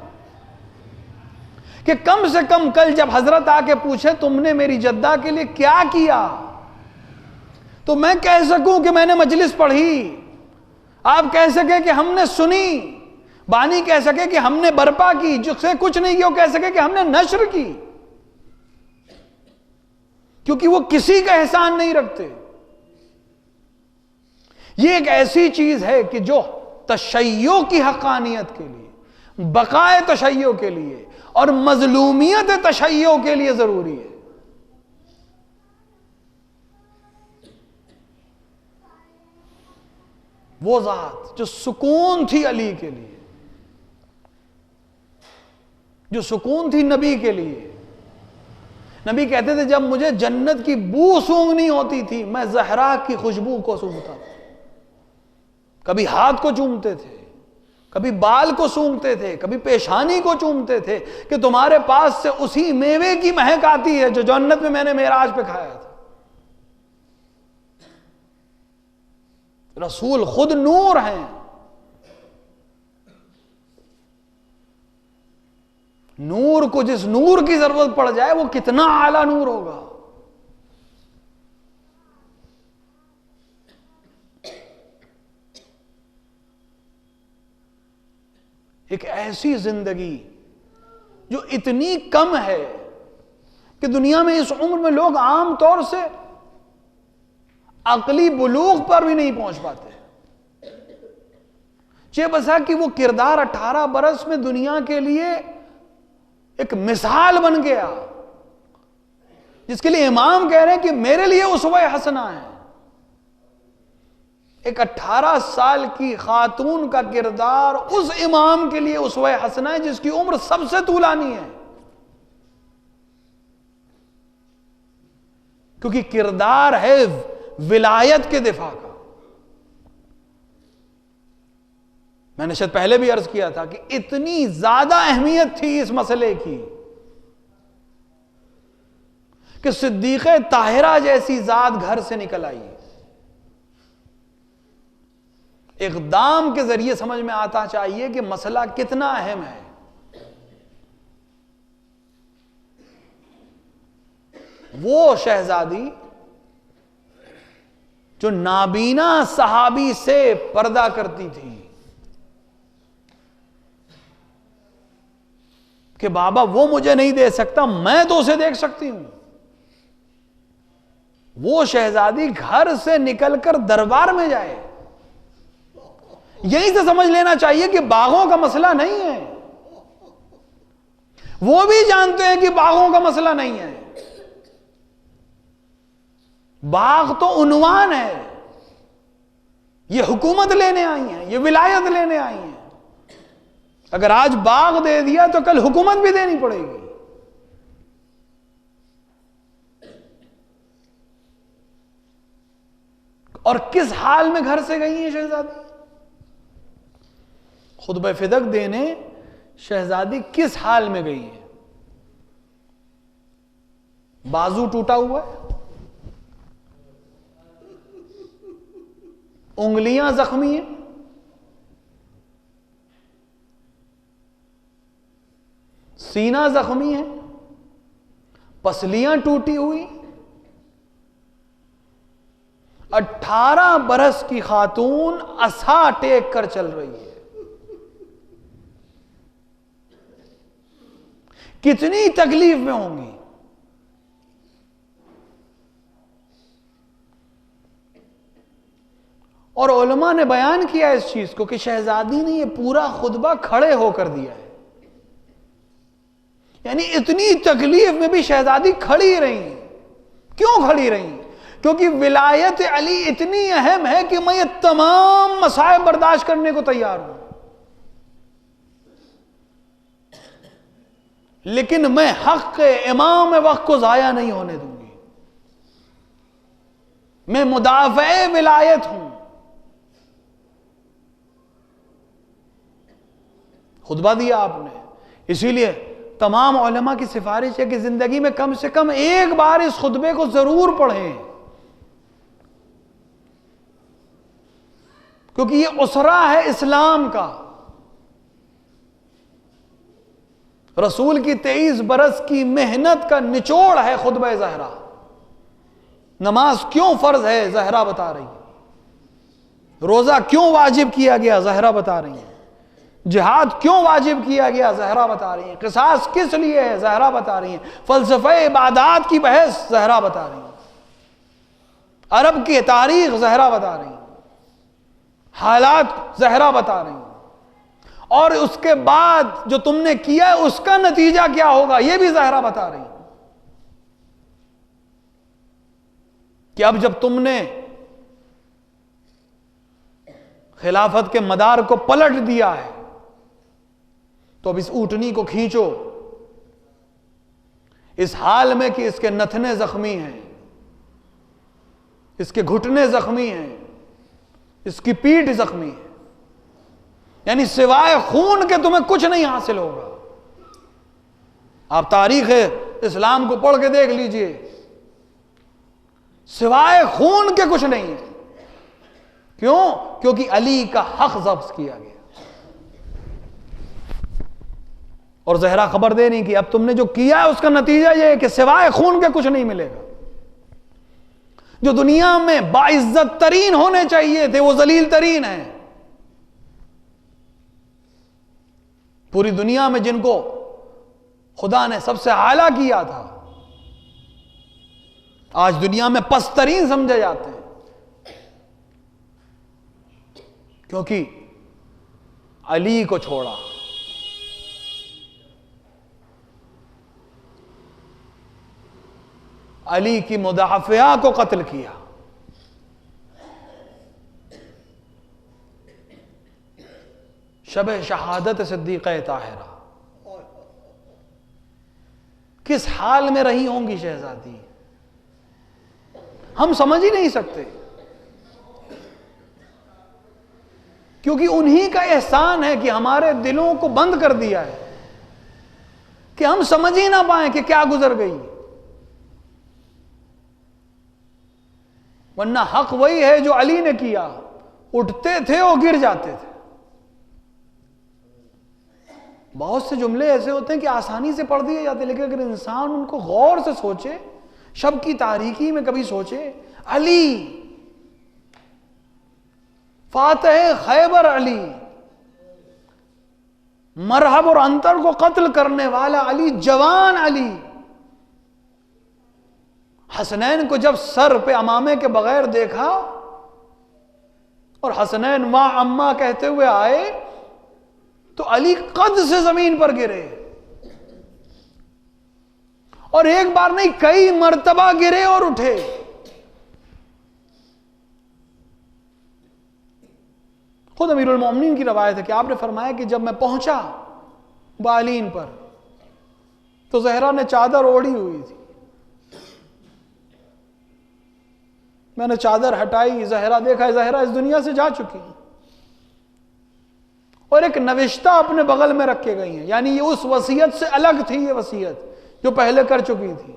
کہ کم سے کم کل جب حضرت آ کے پوچھے تم نے میری جدہ کے لیے کیا کیا، تو میں کہہ سکوں کہ میں نے مجلس پڑھی، آپ کہہ سکیں کہ ہم نے سنی، بانی کہہ سکے کہ ہم نے برپا کی، جس سے کچھ نہیں کیا وہ کہہ سکے کہ ہم نے نشر کی، کیونکہ وہ کسی کا احسان نہیں رکھتے. یہ ایک ایسی چیز ہے کہ جو تشیع کی حقانیت کے لیے، بقائے تشیع کے لیے اور مظلومیت تشیع کے لیے ضروری ہے. وہ ذات جو سکون تھی علی کے لیے، جو سکون تھی نبی کے لیے. نبی کہتے تھے جب مجھے جنت کی بو سونگنی ہوتی تھی میں زہرا کی خوشبو کو سونگتا تھا. کبھی ہاتھ کو چومتے تھے، کبھی بال کو سونگتے تھے، کبھی پیشانی کو چومتے تھے کہ تمہارے پاس سے اسی میوے کی مہک آتی ہے جو جنت میں میں نے معراج پہ کھایا تھا. رسول خود نور ہیں. نور کو جس نور کی ضرورت پڑ جائے وہ کتنا اعلیٰ نور ہوگا. ایک ایسی زندگی جو اتنی کم ہے کہ دنیا میں اس عمر میں لوگ عام طور سے عقلی بلوغ پر بھی نہیں پہنچ پاتے. چہ بسا کہ وہ کردار 18 برس میں دنیا کے لیے ایک مثال بن گیا، جس کے لیے امام کہہ رہے ہیں کہ میرے لیے اسوہ حسنہ ہے. ایک 18 سال کی خاتون کا کردار اس امام کے لیے اسوہ حسنہ ہے جس کی عمر سب سے طولانی ہے، کیونکہ کردار ہے ولایت کے دفاع کا. میں نے شاید پہلے بھی عرض کیا تھا کہ اتنی زیادہ اہمیت تھی اس مسئلے کی کہ صدیقہ طاہرہ جیسی ذات گھر سے نکل آئی. اقدام کے ذریعے سمجھ میں آتا چاہیے کہ مسئلہ کتنا اہم ہے. وہ شہزادی جو نابینا صحابی سے پردہ کرتی تھی کہ بابا وہ مجھے نہیں دے سکتا، میں تو اسے دیکھ سکتی ہوں. وہ شہزادی گھر سے نکل کر دربار میں جائے. یہیں سے سمجھ لینا چاہیے کہ باغوں کا مسئلہ نہیں ہے. وہ بھی جانتے ہیں کہ باغوں کا مسئلہ نہیں ہے. باغ تو عنوان ہے. یہ حکومت لینے آئی ہیں، یہ ولایت لینے آئی ہیں. اگر آج باغ دے دیا تو کل حکومت بھی دینی پڑے گی. اور کس حال میں گھر سے گئی ہیں شہزادی؟ خطبہ فدق دینے شہزادی کس حال میں گئی ہے؟ بازو ٹوٹا ہوا ہے، انگلیاں زخمی ہیں، سینہ زخمی ہے، پسلیاں ٹوٹی ہوئی. 18 برس کی خاتون عصا ٹیک کر چل رہی ہے. کتنی تکلیف میں ہوں گی. اور علماء نے بیان کیا اس چیز کو کہ شہزادی نے یہ پورا خطبہ کھڑے ہو کر دیا ہے. یعنی اتنی تکلیف میں بھی شہزادی کھڑی رہی. کیوں کھڑی رہی؟ کیونکہ ولایت علی اتنی اہم ہے کہ میں یہ تمام مصائب برداشت کرنے کو تیار ہوں، لیکن میں حق امام وقت کو ضائع نہیں ہونے دوں گی. میں مدافع ولایت ہوں. خطبہ دیا آپ نے. اسی لیے تمام علماء کی سفارش ہے کہ زندگی میں کم سے کم ایک بار اس خطبے کو ضرور پڑھیں، کیونکہ یہ اسرہ ہے اسلام کا. رسول کی 23 برس کی محنت کا نچوڑ ہے خطبہ زہرا. نماز کیوں فرض ہے زہرا بتا رہی ہے. روزہ کیوں واجب کیا گیا زہرا بتا رہی ہیں. جہاد کیوں واجب کیا گیا زہرا بتا رہی ہیں. قصاص کس لیے ہے زہرا بتا رہی ہیں. فلسفہ عبادات کی بحث زہرا بتا رہی ہیں. عرب کی تاریخ زہرا بتا رہی ہیں. حالات زہرا بتا رہی ہیں. اور اس کے بعد جو تم نے کیا ہے اس کا نتیجہ کیا ہوگا یہ بھی زہرا بتا رہی ہیں. کہ اب جب تم نے خلافت کے مدار کو پلٹ دیا ہے تو اب اس اونٹنی کو کھینچو اس حال میں کہ اس کے نتھنے زخمی ہیں، اس کے گھٹنے زخمی ہیں، اس کی پیٹھ زخمی ہے. یعنی سوائے خون کے تمہیں کچھ نہیں حاصل ہوگا. آپ تاریخ اسلام کو پڑھ کے دیکھ لیجئے، سوائے خون کے کچھ نہیں ہے. کیوں؟ کیونکہ علی کا حق ضبط کیا گیا. اور زہرا خبر دے نہیں کہ اب تم نے جو کیا ہے اس کا نتیجہ یہ ہے کہ سوائے خون کے کچھ نہیں ملے گا. جو دنیا میں باعزت ترین ہونے چاہیے تھے وہ ذلیل ترین ہیں. پوری دنیا میں جن کو خدا نے سب سے اعلیٰ کیا تھا آج دنیا میں پست ترین سمجھے جاتے ہیں. کیونکہ علی کو چھوڑا. علی کی مدافعہ کو قتل کیا. شب شہادت صدیقہ طاہرہ کس حال میں رہی ہوں گی شہزادی ہم سمجھ ہی نہیں سکتے. کیونکہ انہی کا احسان ہے کہ ہمارے دلوں کو بند کر دیا ہے کہ ہم سمجھ ہی نہ پائیں کہ کیا گزر گئی. ورنہ حق وہی ہے جو علی نے کیا. اٹھتے تھے اور گر جاتے تھے. بہت سے جملے ایسے ہوتے ہیں کہ آسانی سے پڑھ دیے جاتے ہیں، لیکن اگر انسان ان کو غور سے سوچے شب کی تاریکی میں کبھی سوچے، علی فاتح خیبر، علی مرحب اور انتر کو قتل کرنے والا علی، جوان علی، حسنین کو جب سر پہ امامے کے بغیر دیکھا اور حسنین ماں اماں کہتے ہوئے آئے تو علی قد سے زمین پر گرے، اور ایک بار نہیں کئی مرتبہ گرے اور اٹھے۔ خود امیر المومنین کی روایت ہے کہ آپ نے فرمایا کہ جب میں پہنچا بالین پر تو زہرا نے چادر اوڑھی ہوئی تھی، میں نے چادر ہٹائی، زہرا دیکھا، زہرا اس دنیا سے جا چکی، اور ایک نوشتہ اپنے بغل میں رکھ کے گئی ہیں، یعنی یہ اس وصیت سے الگ تھی، یہ وصیت جو پہلے کر چکی تھی۔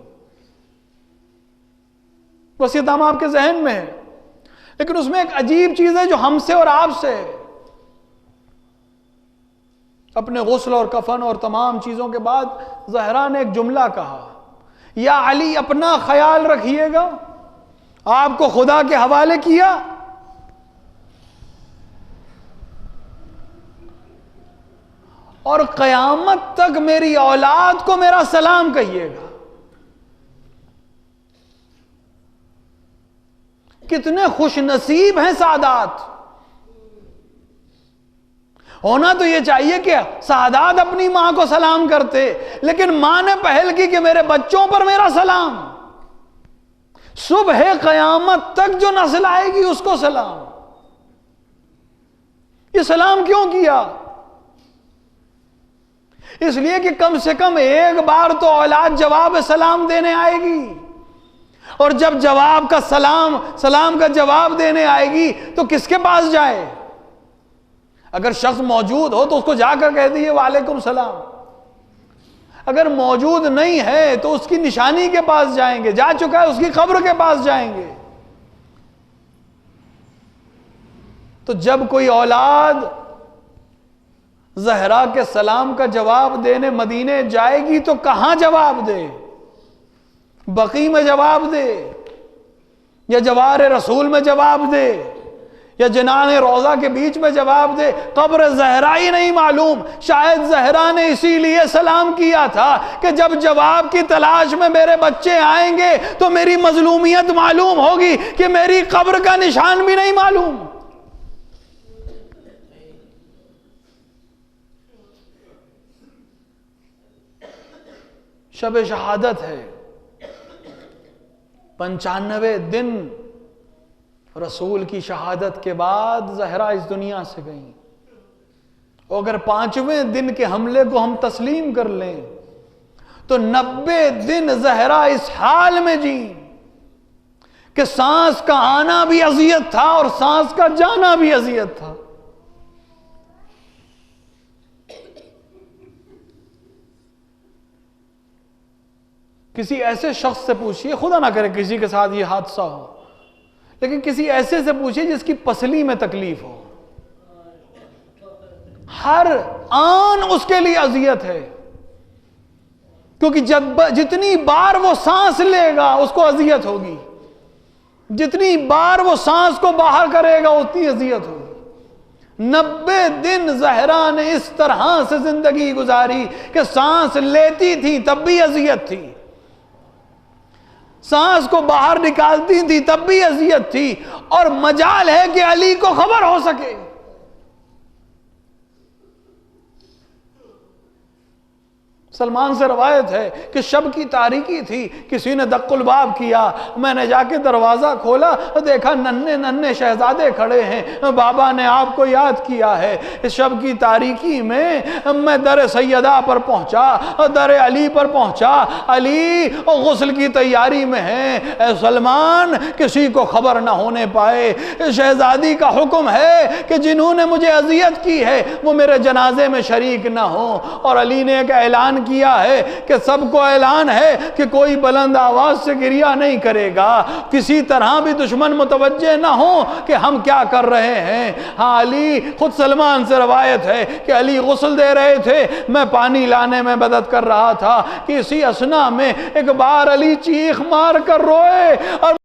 وصیت نامہ آپ کے ذہن میں ہے، لیکن اس میں ایک عجیب چیز ہے جو ہم سے اور آپ سے ہے۔ اپنے غسل اور کفن اور تمام چیزوں کے بعد زہرا نے ایک جملہ کہا، یا علی اپنا خیال رکھیے گا، آپ کو خدا کے حوالے کیا، اور قیامت تک میری اولاد کو میرا سلام کہیے گا۔ کتنے خوش نصیب ہیں سعادات! ہونا تو یہ چاہیے کہ سعادات اپنی ماں کو سلام کرتے، لیکن ماں نے پہل کی کہ میرے بچوں پر میرا سلام، صبح قیامت تک جو نسل آئے گی اس کو سلام۔ یہ سلام کیوں کیا؟ اس لیے کہ کم سے کم ایک بار تو اولاد جواب سلام دینے آئے گی، اور جب جواب کا سلام کا جواب دینے آئے گی تو کس کے پاس جائے؟ اگر شخص موجود ہو تو اس کو جا کر کہہ دیئے وعلیکم السلام، اگر موجود نہیں ہے تو اس کی نشانی کے پاس جائیں گے، جا چکا ہے اس کی قبر کے پاس جائیں گے۔ تو جب کوئی اولاد زہرا کے سلام کا جواب دینے مدینے جائے گی تو کہاں جواب دے؟ بقیع میں جواب دے، یا جوار رسول میں جواب دے، یا جنان روضہ کے بیچ میں جواب دے؟ قبر زہرا ہی نہیں معلوم۔ شاید زہرا نے اسی لیے سلام کیا تھا کہ جب جواب کی تلاش میں میرے بچے آئیں گے تو میری مظلومیت معلوم ہوگی کہ میری قبر کا نشان بھی نہیں معلوم۔ شب شہادت ہے، 95 دن رسول کی شہادت کے بعد زہرا اس دنیا سے گئیں، اور اگر 5ویں دن کے حملے کو ہم تسلیم کر لیں تو 90 دن زہرا اس حال میں جی کہ سانس کا آنا بھی اذیت تھا اور سانس کا جانا بھی اذیت تھا۔ کسی ایسے شخص سے پوچھئے، خدا نہ کرے کسی کے ساتھ یہ حادثہ ہو، لیکن کسی ایسے سے پوچھئے جس کی پسلی میں تکلیف ہو، ہر آن اس کے لیے اذیت ہے، کیونکہ جتنی بار وہ سانس لے گا اس کو اذیت ہوگی، جتنی بار وہ سانس کو باہر کرے گا اتنی اذیت ہوگی۔ 90 دن زہرا نے اس طرح سے زندگی گزاری کہ سانس لیتی تھی تب بھی اذیت تھی، سانس کو باہر نکالتی تھی تب بھی اذیت تھی، اور مجال ہے کہ علی کو خبر ہو سکے۔ سلمان سے روایت ہے کہ شب کی تاریکی تھی، کسی نے دق الباب کیا، میں نے جا کے دروازہ کھولا، دیکھا ننھے شہزادے کھڑے ہیں، بابا نے آپ کو یاد کیا ہے۔ اس شب کی تاریکی میں در سیدہ پر پہنچا، در علی پر پہنچا، علی غسل کی تیاری میں ہیں، اے سلمان کسی کو خبر نہ ہونے پائے، شہزادی کا حکم ہے کہ جنہوں نے مجھے اذیت کی ہے وہ میرے جنازے میں شریک نہ ہوں۔ اور علی نے ایک اعلان کیا ہے کہ سب کو اعلان ہے کہ کوئی بلند آواز سے گریہ نہیں کرے گا، کسی طرح بھی دشمن متوجہ نہ ہو کہ ہم کیا کر رہے ہیں۔ ہاں علی، خود سلمان سے روایت ہے کہ علی غسل دے رہے تھے، میں پانی لانے میں مدد کر رہا تھا کہ اسی اثنا میں ایک بار علی چیخ مار کر روئے، اور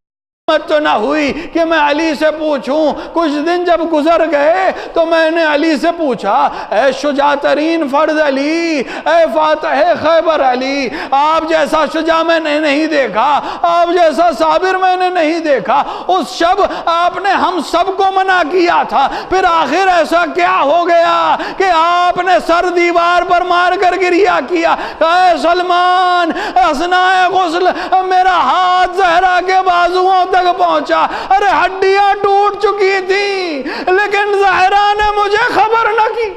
تو نہ ہوئی کہ میں علی سے پوچھوں۔ کچھ دن جب گزر گئے تو میں نے علی سے پوچھا، اے شجاع ترین فرد علی، اے فاتح خیبر علی، آپ جیسا شجاع میں نے نہیں دیکھا، آپ جیسا صابر میں نے نہیں دیکھا۔ اس شب آپ نے ہم سب کو منع کیا تھا، پھر آخر ایسا کیا ہو گیا کہ آپ نے سر دیوار پر مار کر گریہ کیا؟ اے سلمان، اثناء غسل میرا ہاتھ زہرا کے بازوؤں تک پہنچا، ارے ہڈیاں ٹوٹ چکی تھی، لیکن زہرا نے مجھے خبر نہ کی۔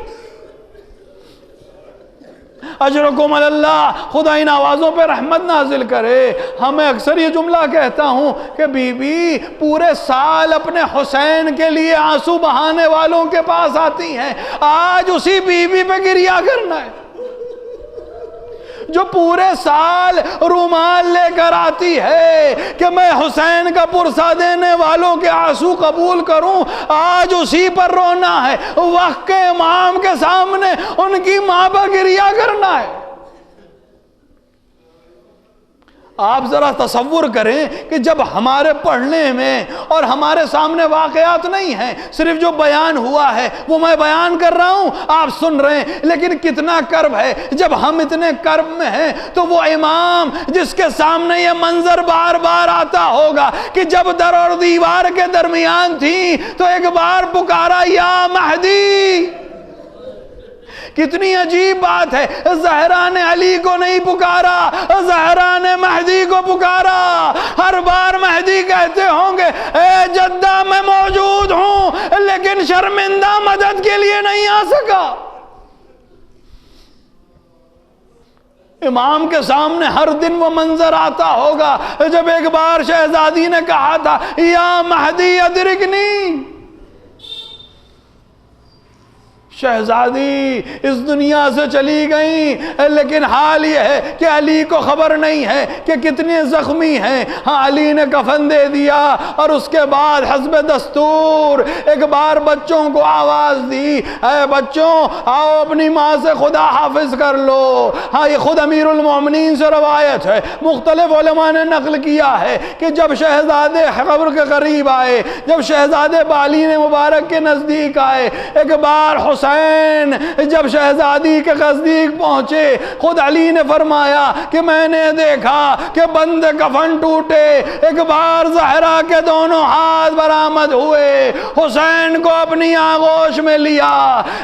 اجرکم اللہ، خدا ان آوازوں پہ رحمت نازل کرے۔ ہمیں اکثر یہ جملہ کہتا ہوں کہ بی بی پورے سال اپنے حسین کے لیے آنسو بہانے والوں کے پاس آتی ہیں، آج اسی بی بی پہ گریہ کرنا ہے جو پورے سال رومال لے کر آتی ہے کہ میں حسین کا پرسہ دینے والوں کے آنسو قبول کروں، آج اسی پر رونا ہے، وقت کے امام کے سامنے ان کی ماں پر گریہ کرنا ہے۔ آپ ذرا تصور کریں کہ جب ہمارے پڑھنے میں اور ہمارے سامنے واقعات نہیں ہیں، صرف جو بیان ہوا ہے وہ میں بیان کر رہا ہوں، آپ سن رہے ہیں، لیکن کتنا کرب ہے جب ہم اتنے کرب میں ہیں تو وہ امام جس کے سامنے یہ منظر بار بار آتا ہوگا کہ جب در اور دیوار کے درمیان تھی تو ایک بار پکارا یا مہدی۔ کتنی عجیب بات ہے، زہرا نے علی کو نہیں پکارا، زہرا نے مہدی کو پکارا۔ ہر بار مہدی کہتے ہوں گے اے جدہ میں موجود ہوں، لیکن شرمندہ مدد کے لیے نہیں آ سکا۔ امام کے سامنے ہر دن وہ منظر آتا ہوگا جب ایک بار شہزادی نے کہا تھا یا مہدی ادرکنی۔ شہزادی اس دنیا سے چلی گئیں، لیکن حال یہ ہے کہ علی کو خبر نہیں ہے کہ کتنے زخمی ہیں۔ ہاں علی نے کفن دے دیا، اور اس کے بعد حسب دستور ایک بار بچوں کو آواز دی، اے بچوں آؤ اپنی ماں سے خدا حافظ کر لو۔ ہاں یہ خود امیر المومنین سے روایت ہے، مختلف علماء نے نقل کیا ہے کہ جب شہزادے قبر کے قریب آئے، جب شہزادے بالین مبارک کے نزدیک آئے، ایک بار حسین جب شہزادی کے نزدیک پہنچے، خود علی نے فرمایا کہ میں نے دیکھا کہ بند کفن ٹوٹے، ایک بار زہرا کے دونوں ہاتھ برآمد ہوئے، حسین کو اپنی آغوش میں لیا،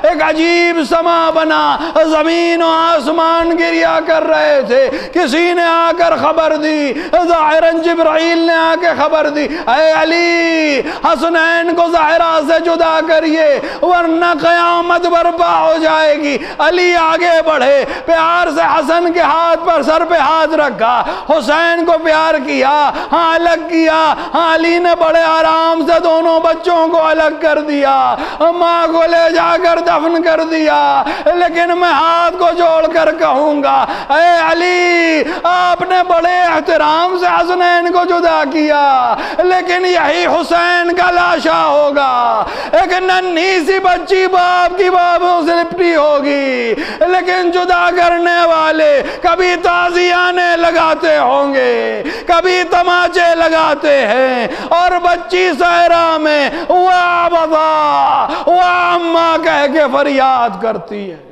ایک عجیب سما بنا، زمین و آسمان گریہ کر رہے تھے۔ کسی نے آ کر خبر دی، ظاہراً جبرائیل نے آ کے خبر دی، اے علی حسنین کو زہرا سے جدا کریے ورنہ قیامت برپا ہو جائے گی۔ علی آگے بڑھے، پیار سے حسن کے ہاتھ پر سر پہ ہاتھ رکھا، حسین کو پیار کیا، ہاں الگ کیا۔ ہاں علی نے بڑے آرام سے دونوں بچوں کو الگ کر دیا، ماں کو لے جا کر دفن کر دیا۔ لیکن میں ہاتھ کو جوڑ کر کہوں گا، اے علی آپ نے بڑے احترام سے حسنین کو جدا کیا، لیکن یہی حسین کا لاشا ہوگا، ایک ننھی سی بچی باپ کی بابوں سے لپٹی ہوگی، لیکن جدا کرنے والے کبھی تعزیانے لگاتے ہوں گے، کبھی تماچے لگاتے ہیں، اور بچی صحرا میں وا بابا وا اماں کہہ کے فریاد کرتی ہے۔